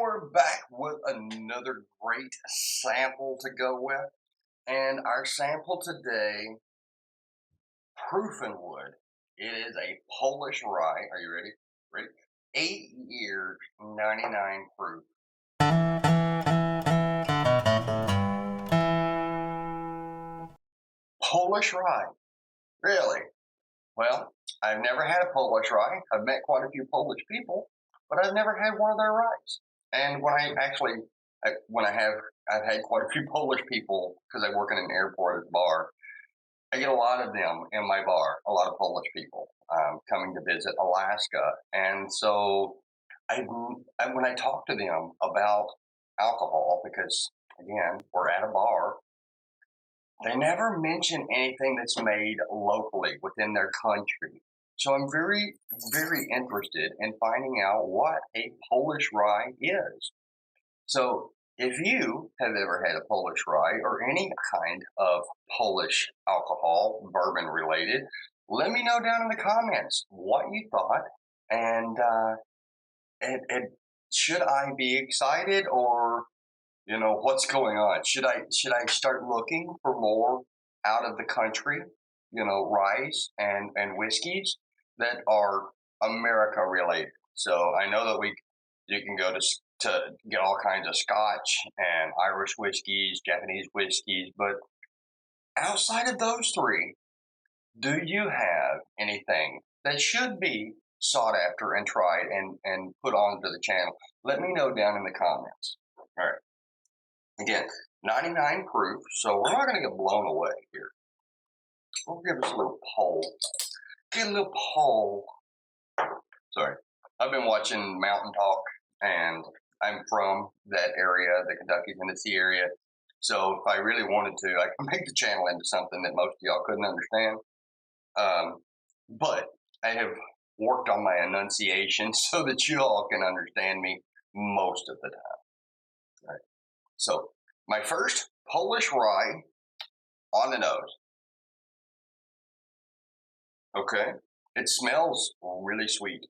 we're back with another great sample to go with. And our sample today, proof and wood. It is a Polish rye. Are you ready? Ready? 8 years, 99 proof. Polish rye. Really? Well, I've never had a Polish rye. I've met quite a few Polish people, but I've never had one of their ryes. And I've had quite a few Polish people because I work in an airport at a bar. I get a lot of them in my bar, a lot of Polish people coming to visit Alaska. And so when I talk to them about alcohol, because again, we're at a bar, they never mention anything that's made locally within their country. So I'm very, very interested in finding out what a Polish rye is. So if you have ever had a Polish rye or any kind of Polish alcohol, bourbon related, let me know down in the comments what you thought. And should I be excited, or what's going on? Should I start looking for more out of the country, ryes and whiskeys that are America related? So I know that you can go to get all kinds of Scotch and Irish whiskeys, Japanese whiskeys, but outside of those three, do you have anything that should be sought after and tried and put onto the channel? Let me know down in the comments. All right. Again, 99 proof, so we're not going to get blown away here. We'll give us a little poll. Get a little poll. Sorry. I've been watching Mountain Talk, and I'm from that area, the Kentucky, Tennessee area. So if I really wanted to, I could make the channel into something that most of y'all couldn't understand. But I have worked on my enunciation so that you all can understand me most of the time. All right. So my first Polish rye on the nose. Okay. It smells really sweet.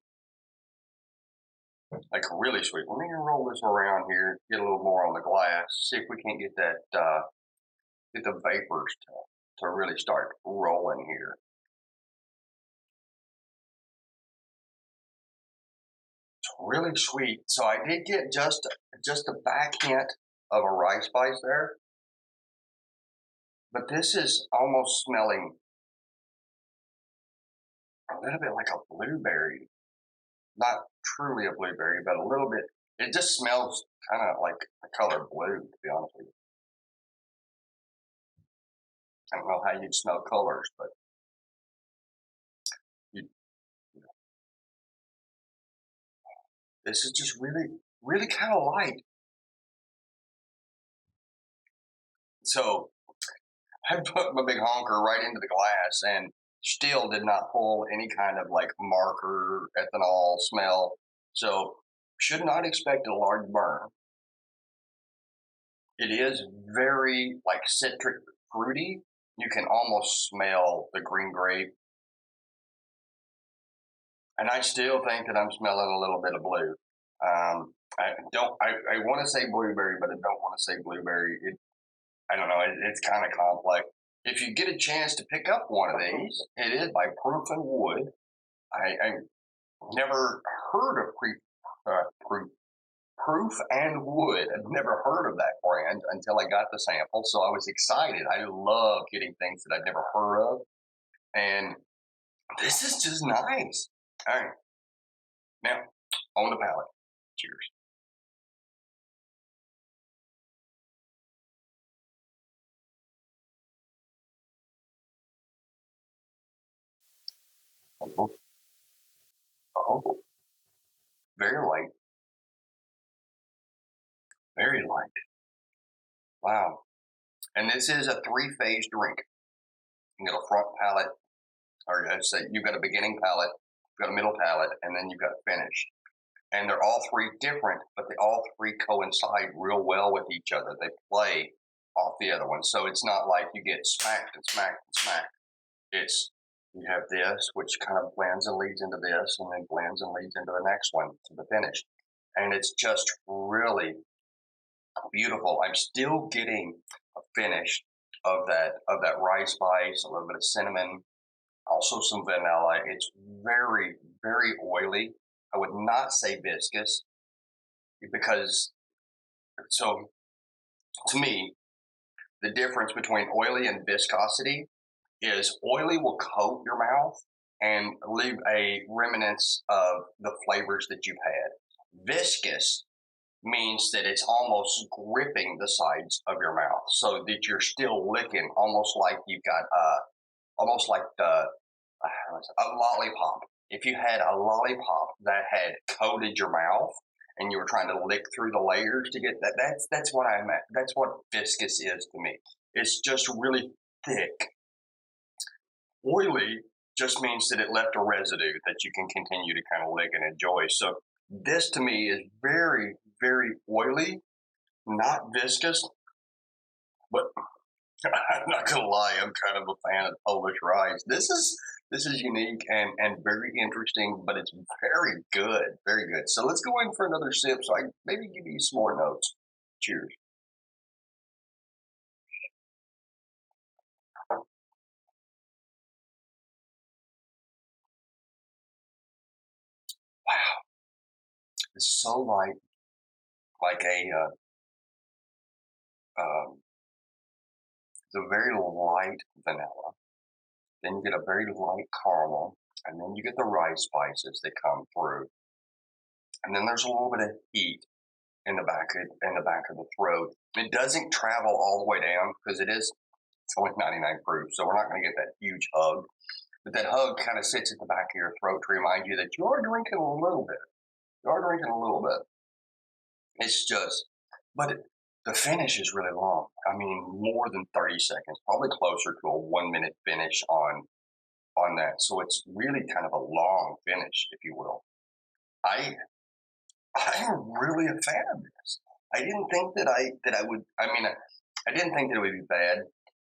Like really sweet. Let me roll this around here, get a little more on the glass, see if we can't get get the vapors to really start rolling here. It's really sweet. So I did get just a back hint of a rye spice there, but this is almost smelling a little bit like a blueberry. Not truly a blueberry, but a little bit. It just smells kind of like the color blue, to be honest with you. I don't know how you'd smell colors, but this is just really, really kind of light. So I put my big honker right into the glass and still did not pull any kind of like marker ethanol smell. So should not expect a large burn. It is very like citric fruity. You can almost smell the green grape. And I still think that I'm smelling a little bit of blue. I want to say blueberry, but I don't want to say blueberry. I don't know. It's kind of complex. If you get a chance to pick up one of these, it is by Proof and Wood. I never heard of Proof and Wood. I've never heard of that brand until I got the sample, so I was excited. I love getting things that I've never heard of, and this is just nice. All right, now on the palate. Cheers. Oh, very light. Very light. Wow. And this is a three-phase drink. You got a front palate, or I'd say you've got a beginning palate, you've got a middle palate, and then you've got a finish. And they're all three different, but they all three coincide real well with each other. They play off the other one. So it's not like you get smacked and smacked and smacked. It's you have this, which kind of blends and leads into this, and then blends and leads into the next one to the finish. and it's just really beautiful. I'm still getting a finish of that rye spice, a little bit of cinnamon, also some vanilla. It's very, very oily. I would not say viscous because so to me, the difference between oily and viscosity is oily will coat your mouth and leave a remnants of the flavors that you've had. Viscous means that it's almost gripping the sides of your mouth so that you're still licking almost like you've got almost like a lollipop. If you had a lollipop that had coated your mouth and you were trying to lick through the layers to get that, that's what I meant. That's what viscous is to me. It's just really thick. Oily just means that it left a residue that you can continue to kind of lick and enjoy. So this to me is very, very oily, not viscous, but I'm not gonna lie, I'm kind of a fan of Polish Rye. This is unique and very interesting, but it's very good, very good. So let's go in for another sip. So I maybe give you some more notes. Cheers. Wow, it's so light, like it's a very light vanilla. Then you get a very light caramel, and then you get the rice spices that come through, and then there's a little bit of heat in the back of the throat. It doesn't travel all the way down because it's only 99 proof, so we're not going to get that huge hug. But that hug kind of sits at the back of your throat to remind you that you are drinking a little bit. You are drinking a little bit. It's just, but the finish is really long. I mean, more than 30 seconds, probably closer to a 1 minute finish on that. So it's really kind of a long finish, if you will. I I'm really a fan of this. I didn't think that I would. I mean, I didn't think that it would be bad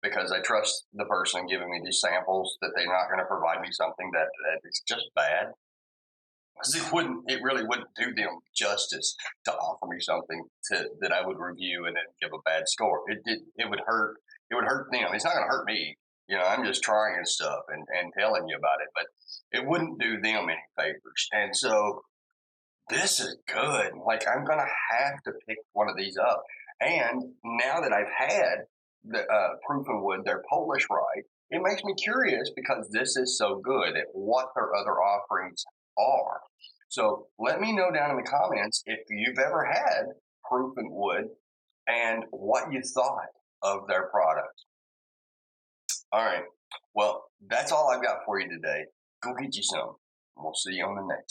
because I trust the person giving me these samples that they're not going to provide me something that is just bad. Because it really wouldn't do them justice to offer me something that I would review and then give a bad score. It would hurt them. It's not going to hurt me. You know, I'm just trying stuff and telling you about it, but it wouldn't do them any favors. And so this is good. Like I'm gonna have to pick one of these up. And now that I've had the Proof and Wood, their Polish rye, it makes me curious because this is so good at what their other offerings are. So let me know down in the comments if you've ever had Proof and Wood and what you thought of their products. All right. Well, that's all I've got for you today. Go get you some. We'll see you on the next.